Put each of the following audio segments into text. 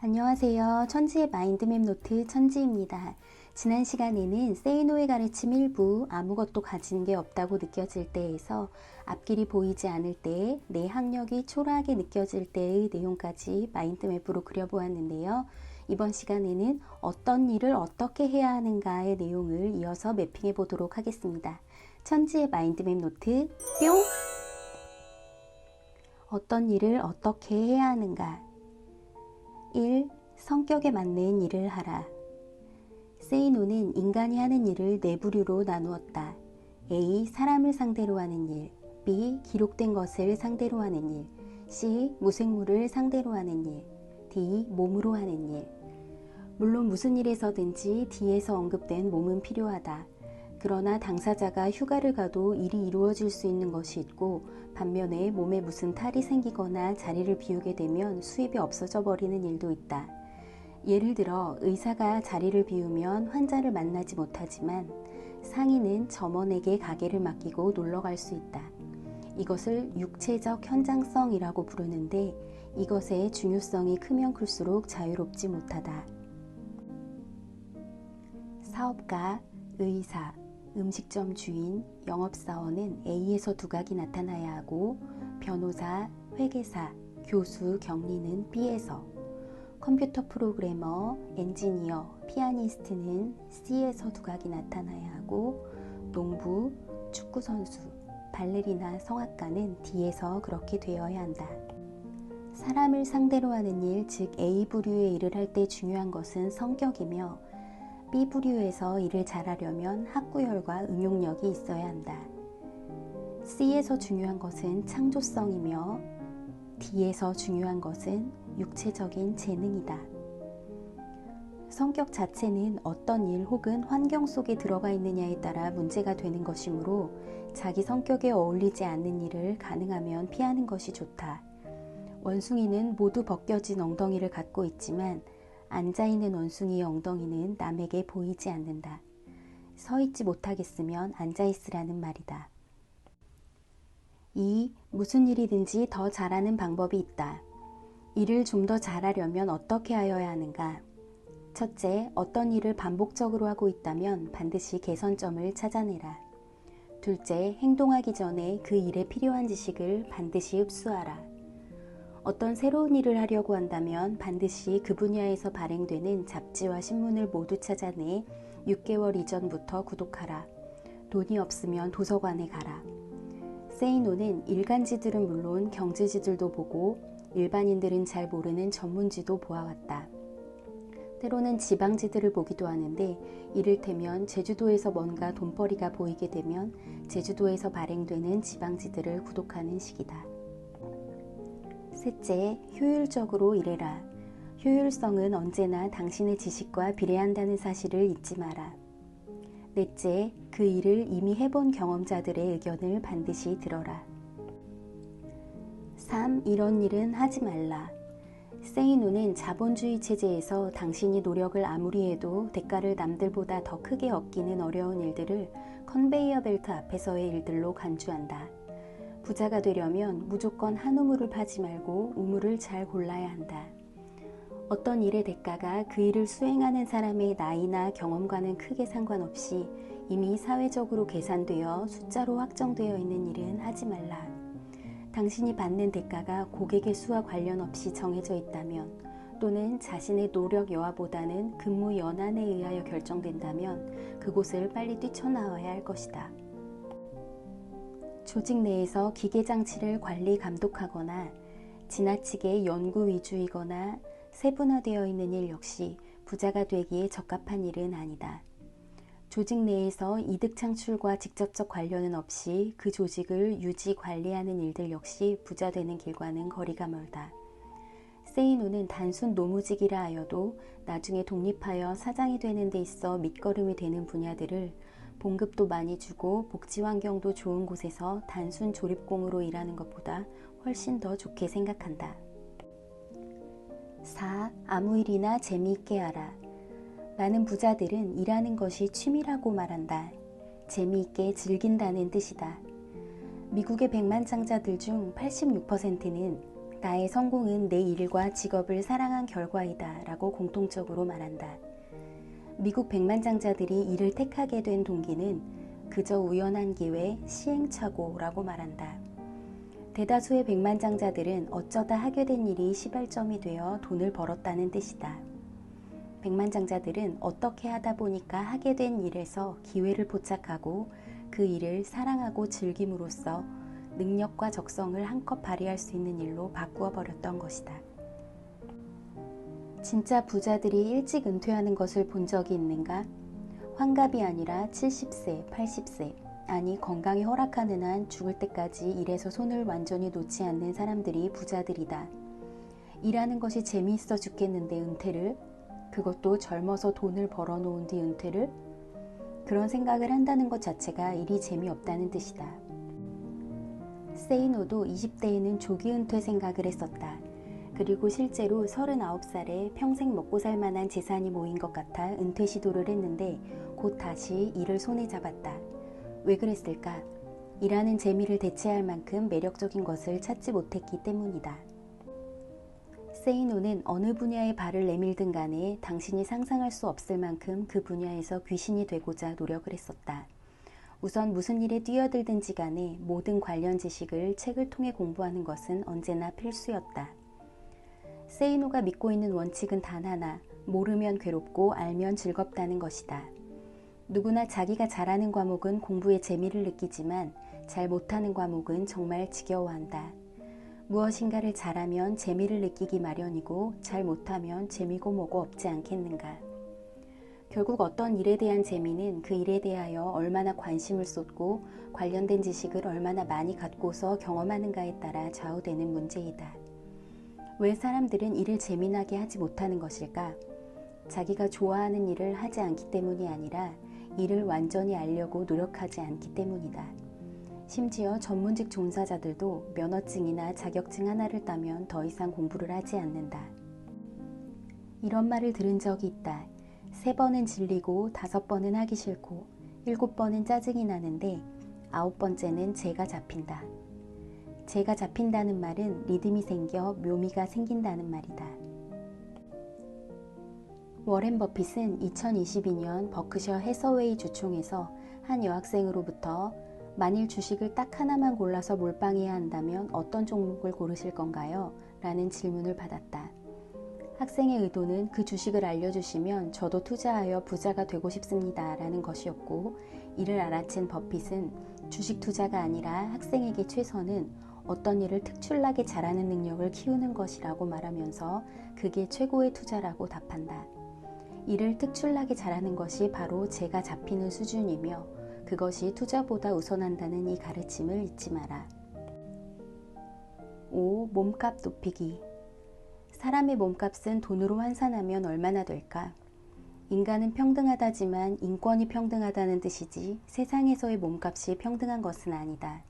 안녕하세요. 천지의 마인드맵 노트 천지입니다. 지난 시간에는 세이노의 가르침 일부 아무것도 가진 게 없다고 느껴질 때에서 앞길이 보이지 않을 때, 내 학력이 초라하게 느껴질 때의 내용까지 마인드맵으로 그려보았는데요. 이번 시간에는 어떤 일을 어떻게 해야 하는가의 내용을 이어서 매핑해 보도록 하겠습니다. 천지의 마인드맵 노트 뿅! 어떤 일을 어떻게 해야 하는가? 1. 성격에 맞는 일을 하라. 세이노는 인간이 하는 일을 네 부류로 나누었다. A. 사람을 상대로 하는 일, B. 기록된 것을 상대로 하는 일, C. 무생물을 상대로 하는 일, D. 몸으로 하는 일. 물론 무슨 일에서든지 D에서 언급된 몸은 필요하다. 그러나 당사자가 휴가를 가도 일이 이루어질 수 있는 것이 있고, 반면에 몸에 무슨 탈이 생기거나 자리를 비우게 되면 수입이 없어져 버리는 일도 있다. 예를 들어 의사가 자리를 비우면 환자를 만나지 못하지만 상인은 점원에게 가게를 맡기고 놀러 갈 수 있다. 이것을 육체적 현장성이라고 부르는데, 이것의 중요성이 크면 클수록 자유롭지 못하다. 사업가, 의사, 음식점 주인, 영업사원은 A에서 두각이 나타나야 하고, 변호사, 회계사, 교수, 경리는 B에서, 컴퓨터 프로그래머, 엔지니어, 피아니스트는 C에서 두각이 나타나야 하고, 농부, 축구선수, 발레리나, 성악가는 D에서 그렇게 되어야 한다. 사람을 상대로 하는 일, 즉 A 부류의 일을 할 때 중요한 것은 성격이며, B 부류에서 일을 잘하려면 학구열과 응용력이 있어야 한다. C에서 중요한 것은 창조성이며 D에서 중요한 것은 육체적인 재능이다. 성격 자체는 어떤 일 혹은 환경 속에 들어가 있느냐에 따라 문제가 되는 것이므로 자기 성격에 어울리지 않는 일을 가능하면 피하는 것이 좋다. 원숭이는 모두 벗겨진 엉덩이를 갖고 있지만 앉아있는 원숭이의 엉덩이는 남에게 보이지 않는다. 서있지 못하겠으면 앉아있으라는 말이다. 2. 무슨 일이든지 더 잘하는 방법이 있다. 일을 좀 더 잘하려면 어떻게 하여야 하는가? 첫째, 어떤 일을 반복적으로 하고 있다면 반드시 개선점을 찾아내라. 둘째, 행동하기 전에 그 일에 필요한 지식을 반드시 흡수하라. 어떤 새로운 일을 하려고 한다면 반드시 그 분야에서 발행되는 잡지와 신문을 모두 찾아내 6개월 이전부터 구독하라. 돈이 없으면 도서관에 가라. 세이노는 일간지들은 물론 경제지들도 보고 일반인들은 잘 모르는 전문지도 보아왔다. 때로는 지방지들을 보기도 하는데, 이를테면 제주도에서 뭔가 돈벌이가 보이게 되면 제주도에서 발행되는 지방지들을 구독하는 식이다. 셋째, 효율적으로 일해라. 효율성은 언제나 당신의 지식과 비례한다는 사실을 잊지 마라. 넷째, 그 일을 이미 해본 경험자들의 의견을 반드시 들어라. 3. 이런 일은 하지 말라. 세이노는 자본주의 체제에서 당신이 노력을 아무리 해도 대가를 남들보다 더 크게 얻기는 어려운 일들을 컨베이어 벨트 앞에서의 일들로 간주한다. 부자가 되려면 무조건 한 우물을 파지 말고 우물을 잘 골라야 한다. 어떤 일의 대가가 그 일을 수행하는 사람의 나이나 경험과는 크게 상관없이 이미 사회적으로 계산되어 숫자로 확정되어 있는 일은 하지 말라. 당신이 받는 대가가 고객의 수와 관련 없이 정해져 있다면, 또는 자신의 노력 여하보다는 근무 연한에 의하여 결정된다면 그곳을 빨리 뛰쳐나와야 할 것이다. 조직 내에서 기계장치를 관리 감독하거나 지나치게 연구 위주이거나 세분화되어 있는 일 역시 부자가 되기에 적합한 일은 아니다. 조직 내에서 이득 창출과 직접적 관련은 없이 그 조직을 유지 관리하는 일들 역시 부자 되는 길과는 거리가 멀다. 세이노는 단순 노무직이라 하여도 나중에 독립하여 사장이 되는 데 있어 밑거름이 되는 분야들을 봉급도 많이 주고 복지 환경도 좋은 곳에서 단순 조립공으로 일하는 것보다 훨씬 더 좋게 생각한다. 4. 아무 일이나 재미있게 하라. 많은 부자들은 일하는 것이 취미라고 말한다. 재미있게 즐긴다는 뜻이다. 미국의 백만장자들 중 86%는 나의 성공은 내 일과 직업을 사랑한 결과이다 라고 공통적으로 말한다. 미국 백만장자들이 이를 택하게 된 동기는 그저 우연한 기회, 시행착오라고 말한다. 대다수의 백만장자들은 어쩌다 하게 된 일이 시발점이 되어 돈을 벌었다는 뜻이다. 백만장자들은 어떻게 하다 보니까 하게 된 일에서 기회를 포착하고 그 일을 사랑하고 즐김으로써 능력과 적성을 한껏 발휘할 수 있는 일로 바꾸어 버렸던 것이다. 진짜 부자들이 일찍 은퇴하는 것을 본 적이 있는가? 환갑이 아니라 70세, 80세, 아니 건강이 허락하는 한 죽을 때까지 일에서 손을 완전히 놓지 않는 사람들이 부자들이다. 일하는 것이 재미있어 죽겠는데 은퇴를? 그것도 젊어서 돈을 벌어놓은 뒤 은퇴를? 그런 생각을 한다는 것 자체가 일이 재미없다는 뜻이다. 세이노도 20대에는 조기 은퇴 생각을 했었다. 그리고 실제로 39살에 평생 먹고 살 만한 재산이 모인 것 같아 은퇴 시도를 했는데 곧 다시 일을 손에 잡았다. 왜 그랬을까? 일하는 재미를 대체할 만큼 매력적인 것을 찾지 못했기 때문이다. 세이노는 어느 분야에 발을 내밀든 간에 당신이 상상할 수 없을 만큼 그 분야에서 귀신이 되고자 노력을 했었다. 우선 무슨 일에 뛰어들든지 간에 모든 관련 지식을 책을 통해 공부하는 것은 언제나 필수였다. 세이노가 믿고 있는 원칙은 단 하나, 모르면 괴롭고 알면 즐겁다는 것이다. 누구나 자기가 잘하는 과목은 공부에 재미를 느끼지만 잘 못하는 과목은 정말 지겨워한다. 무엇인가를 잘하면 재미를 느끼기 마련이고 잘 못하면 재미고 뭐고 없지 않겠는가. 결국 어떤 일에 대한 재미는 그 일에 대하여 얼마나 관심을 쏟고 관련된 지식을 얼마나 많이 갖고서 경험하는가에 따라 좌우되는 문제이다. 왜 사람들은 일을 재미나게 하지 못하는 것일까? 자기가 좋아하는 일을 하지 않기 때문이 아니라 일을 완전히 알려고 노력하지 않기 때문이다. 심지어 전문직 종사자들도 면허증이나 자격증 하나를 따면 더 이상 공부를 하지 않는다. 이런 말을 들은 적이 있다. 3번은 질리고 5번은 하기 싫고 7번은 짜증이 나는데 9번째는 재가 잡힌다. 재가 잡힌다는 말은 리듬이 생겨 묘미가 생긴다는 말이다. 워렌 버핏은 2022년 버크셔 해서웨이 주총에서 한 여학생으로부터 만일 주식을 딱 하나만 골라서 몰빵해야 한다면 어떤 종목을 고르실 건가요? 라는 질문을 받았다. 학생의 의도는 그 주식을 알려주시면 저도 투자하여 부자가 되고 싶습니다 라는 것이었고, 이를 알아챈 버핏은 주식 투자가 아니라 학생에게 최선은 어떤 일을 특출나게 잘하는 능력을 키우는 것이라고 말하면서 그게 최고의 투자라고 답한다. 일을 특출나게 잘하는 것이 바로 재가 잡히는 수준이며 그것이 투자보다 우선한다는 이 가르침을 잊지 마라. 5. 몸값 높이기. 사람의 몸값은 돈으로 환산하면 얼마나 될까? 인간은 평등하다지만 인권이 평등하다는 뜻이지 세상에서의 몸값이 평등한 것은 아니다.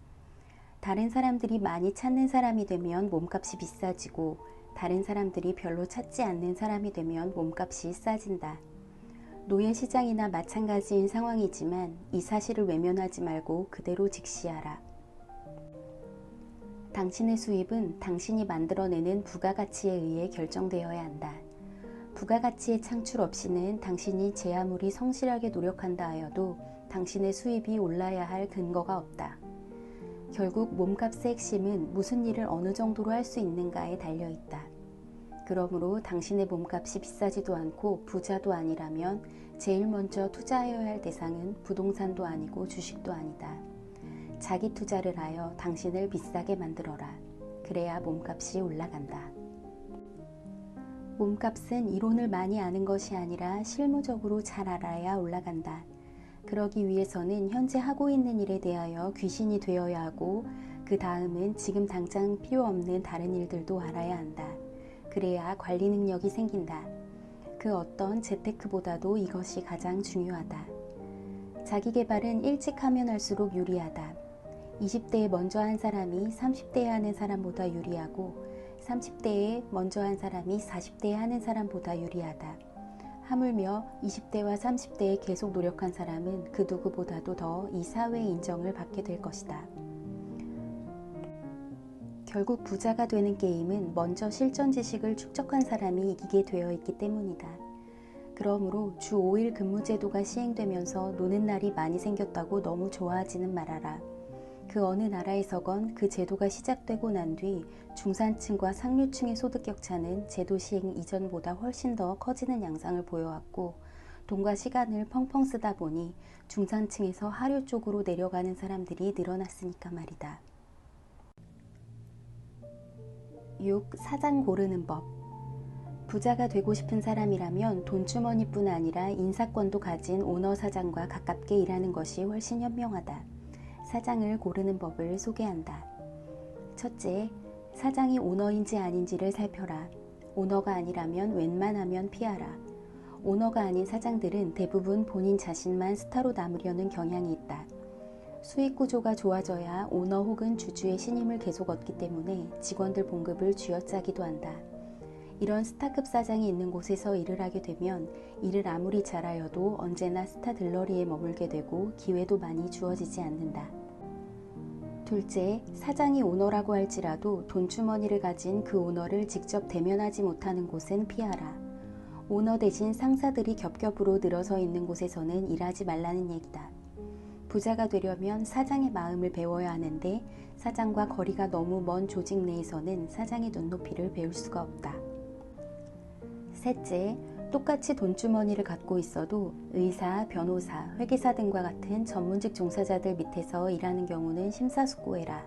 다른 사람들이 많이 찾는 사람이 되면 몸값이 비싸지고 다른 사람들이 별로 찾지 않는 사람이 되면 몸값이 싸진다. 노예시장이나 마찬가지인 상황이지만 이 사실을 외면하지 말고 그대로 직시하라. 당신의 수입은 당신이 만들어내는 부가가치에 의해 결정되어야 한다. 부가가치의 창출 없이는 당신이 제 아무리 성실하게 노력한다 하여도 당신의 수입이 올라야 할 근거가 없다. 결국 몸값의 핵심은 무슨 일을 어느 정도로 할 수 있는가에 달려있다. 그러므로 당신의 몸값이 비싸지도 않고 부자도 아니라면 제일 먼저 투자해야 할 대상은 부동산도 아니고 주식도 아니다. 자기 투자를 하여 당신을 비싸게 만들어라. 그래야 몸값이 올라간다. 몸값은 이론을 많이 아는 것이 아니라 실무적으로 잘 알아야 올라간다. 그러기 위해서는 현재 하고 있는 일에 대하여 귀신이 되어야 하고 그 다음은 지금 당장 필요 없는 다른 일들도 알아야 한다. 그래야 관리 능력이 생긴다. 그 어떤 재테크보다도 이것이 가장 중요하다. 자기 개발은 일찍 하면 할수록 유리하다. 20대에 먼저 한 사람이 30대에 하는 사람보다 유리하고 30대에 먼저 한 사람이 40대에 하는 사람보다 유리하다. 하물며 20대와 30대에 계속 노력한 사람은 그 누구보다도 더 이 사회의 인정을 받게 될 것이다. 결국 부자가 되는 게임은 먼저 실전 지식을 축적한 사람이 이기게 되어 있기 때문이다. 그러므로 주 5일 근무제도가 시행되면서 노는 날이 많이 생겼다고 너무 좋아하지는 말아라. 그 어느 나라에서건 그 제도가 시작되고 난 뒤 중산층과 상류층의 소득 격차는 제도 시행 이전보다 훨씬 더 커지는 양상을 보여왔고, 돈과 시간을 펑펑 쓰다 보니 중산층에서 하류 쪽으로 내려가는 사람들이 늘어났으니까 말이다. 6. 사장 고르는 법. 부자가 되고 싶은 사람이라면 돈주머니뿐 아니라 인사권도 가진 오너 사장과 가깝게 일하는 것이 훨씬 현명하다. 사장을 고르는 법을 소개한다. 첫째, 사장이 오너인지 아닌지를 살펴라. 오너가 아니라면 웬만하면 피하라. 오너가 아닌 사장들은 대부분 본인 자신만 스타로 남으려는 경향이 있다. 수익 구조가 좋아져야 오너 혹은 주주의 신임을 계속 얻기 때문에 직원들 봉급을 쥐어짜기도 한다. 이런 스타급 사장이 있는 곳에서 일을 하게 되면 일을 아무리 잘하여도 언제나 스타 들러리에 머물게 되고 기회도 많이 주어지지 않는다. 둘째, 사장이 오너라고 할지라도 돈주머니를 가진 그 오너를 직접 대면하지 못하는 곳은 피하라. 오너 대신 상사들이 겹겹으로 늘어서 있는 곳에서는 일하지 말라는 얘기다. 부자가 되려면 사장의 마음을 배워야 하는데 사장과 거리가 너무 먼 조직 내에서는 사장의 눈높이를 배울 수가 없다. 셋째, 똑같이 돈주머니를 갖고 있어도 의사, 변호사, 회계사 등과 같은 전문직 종사자들 밑에서 일하는 경우는 심사숙고해라.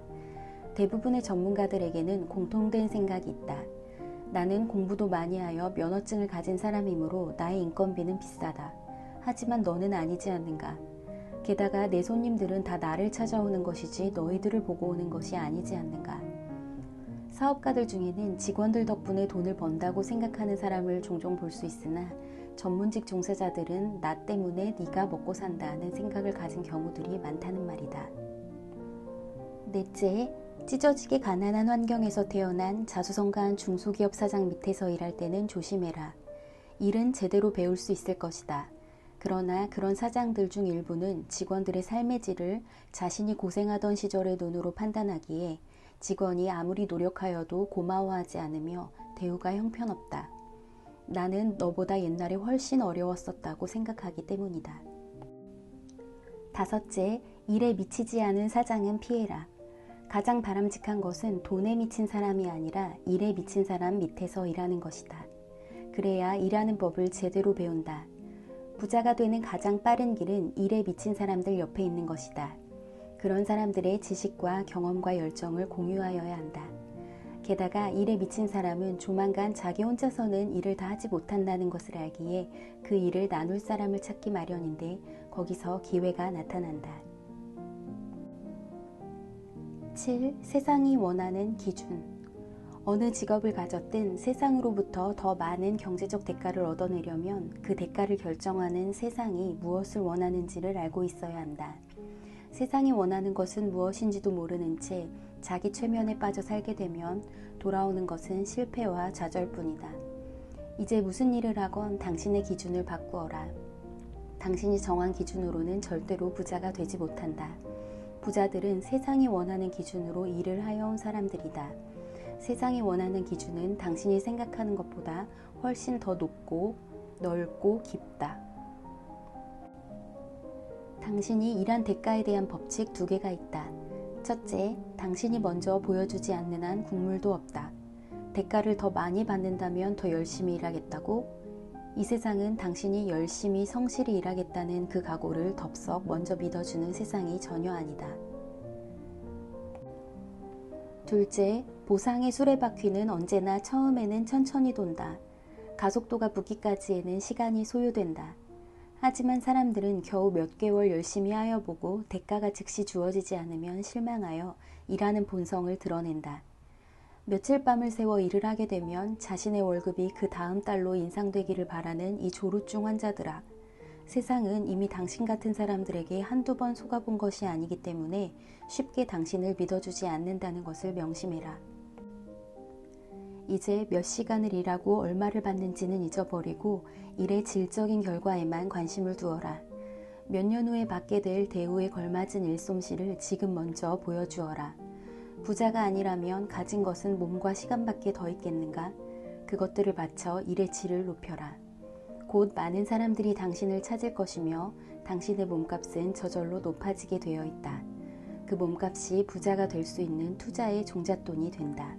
대부분의 전문가들에게는 공통된 생각이 있다. 나는 공부도 많이 하여 면허증을 가진 사람이므로 나의 인건비는 비싸다. 하지만 너는 아니지 않는가? 게다가 내 손님들은 다 나를 찾아오는 것이지 너희들을 보고 오는 것이 아니지 않는가? 사업가들 중에는 직원들 덕분에 돈을 번다고 생각하는 사람을 종종 볼 수 있으나 전문직 종사자들은 나 때문에 네가 먹고 산다는 생각을 가진 경우들이 많다는 말이다. 넷째, 찢어지게 가난한 환경에서 태어난 자수성가한 중소기업 사장 밑에서 일할 때는 조심해라. 일은 제대로 배울 수 있을 것이다. 그러나 그런 사장들 중 일부는 직원들의 삶의 질을 자신이 고생하던 시절의 눈으로 판단하기에 직원이 아무리 노력하여도 고마워하지 않으며 대우가 형편없다. 나는 너보다 옛날에 훨씬 어려웠었다고 생각하기 때문이다. 다섯째, 일에 미치지 않은 사장은 피해라. 가장 바람직한 것은 돈에 미친 사람이 아니라 일에 미친 사람 밑에서 일하는 것이다. 그래야 일하는 법을 제대로 배운다. 부자가 되는 가장 빠른 길은 일에 미친 사람들 옆에 있는 것이다. 그런 사람들의 지식과 경험과 열정을 공유하여야 한다. 게다가 일에 미친 사람은 조만간 자기 혼자서는 일을 다 하지 못한다는 것을 알기에 그 일을 나눌 사람을 찾기 마련인데 거기서 기회가 나타난다. 7. 세상이 원하는 기준. 어느 직업을 가졌든 세상으로부터 더 많은 경제적 대가를 얻어내려면 그 대가를 결정하는 세상이 무엇을 원하는지를 알고 있어야 한다. 세상이 원하는 것은 무엇인지도 모르는 채 자기 최면에 빠져 살게 되면 돌아오는 것은 실패와 좌절뿐이다. 이제 무슨 일을 하건 당신의 기준을 바꾸어라. 당신이 정한 기준으로는 절대로 부자가 되지 못한다. 부자들은 세상이 원하는 기준으로 일을 하여온 사람들이다. 세상이 원하는 기준은 당신이 생각하는 것보다 훨씬 더 높고 넓고 깊다. 당신이 일한 대가에 대한 법칙 2개가 있다. 첫째, 당신이 먼저 보여주지 않는 한 국물도 없다. 대가를 더 많이 받는다면 더 열심히 일하겠다고? 이 세상은 당신이 열심히 성실히 일하겠다는 그 각오를 덥석 먼저 믿어주는 세상이 전혀 아니다. 둘째, 보상의 수레바퀴는 언제나 처음에는 천천히 돈다. 가속도가 붙기까지에는 시간이 소요된다. 하지만 사람들은 겨우 몇 개월 열심히 하여 보고 대가가 즉시 주어지지 않으면 실망하여 일하는 본성을 드러낸다. 며칠 밤을 새워 일을 하게 되면 자신의 월급이 그 다음 달로 인상되기를 바라는 이 조루증 환자들아. 세상은 이미 당신 같은 사람들에게 한두 번 속아본 것이 아니기 때문에 쉽게 당신을 믿어주지 않는다는 것을 명심해라. 이제 몇 시간을 일하고 얼마를 받는지는 잊어버리고 일의 질적인 결과에만 관심을 두어라. 몇 년 후에 받게 될 대우에 걸맞은 일솜씨를 지금 먼저 보여주어라. 부자가 아니라면 가진 것은 몸과 시간밖에 더 있겠는가? 그것들을 바쳐 일의 질을 높여라. 곧 많은 사람들이 당신을 찾을 것이며 당신의 몸값은 저절로 높아지게 되어 있다. 그 몸값이 부자가 될 수 있는 투자의 종잣돈이 된다.